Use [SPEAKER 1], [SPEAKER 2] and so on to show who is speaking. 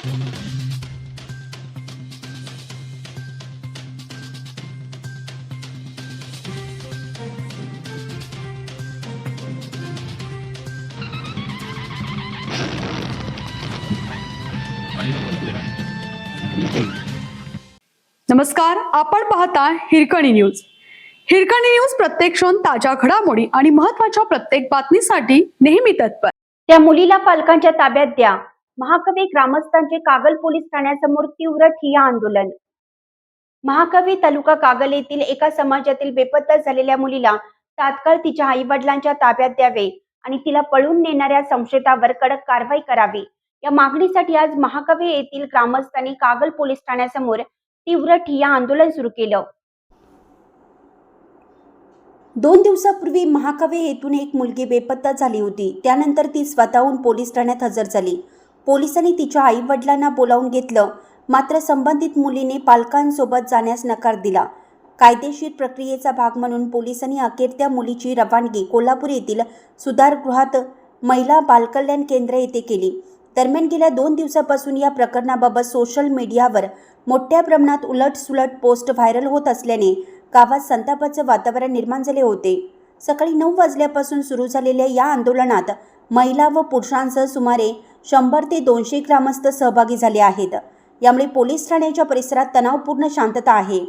[SPEAKER 1] नमस्कार, आपण पाहता हिरकणी न्यूज. हिरकणी न्यूज प्रत्येक क्षण ताज्या घडामोडी आणि महत्त्वाच्या प्रत्येक बातमीसाठी नेहमी तत्पर.
[SPEAKER 2] त्या मुलीला पालकांच्या ताब्यात द्या. महाकवी ग्रामस्थांचे कागल पोलीस ठाण्यासमोर तीव्र ठिय्या आंदोलन. महाकवी तालुका कागल येथील एका समाजातील बेपत्ता झालेल्या मुलीला तात्काळ तिच्या आई वडिलांच्या ताब्यात द्यावे आणि तिला पळून नेणाऱ्या संशयितावर कडक कारवाई करावी या मागणीसाठी आज महाकवी येथील ग्रामस्थांनी कागल पोलीस ठाण्यासमोर तीव्र ठिय्या आंदोलन सुरू केलं. 2 दिवसापूर्वी महाकवी येथून एक मुलगी बेपत्ता झाली होती. त्यानंतर ती स्वतःहून पोलीस ठाण्यात हजर झाली. पोलिसांनी तिच्या आई वडिलांना बोलावून घेतलं, मात्र संबंधित मुलीने पालकांसोबत जाण्यास नकार दिला. कायदेशीर प्रक्रियेचा भाग म्हणून पोलिसांनी अखेर त्या मुलीची रवानगी कोल्हापूर येथील सुधारगृहात महिला बालकल्याण केंद्र येथे केली. दरम्यान गेल्या 2 दिवसापासून या प्रकरणाबाबत सोशल मीडियावर मोठ्या प्रमाणात उलटसुलट पोस्ट व्हायरल होत असल्याने गावात संतापाचं वातावरण निर्माण झाले होते. सकाळी 9 वाजल्यापासून सुरू झालेल्या या आंदोलनात महिला व पुरुषांसह सुमारे 100 ते 200 ग्रामस्थ सहभागी झाले आहेत. यामुळे पोलीस ठाण्याच्या परिसरात तणावपूर्ण शांतता आहे.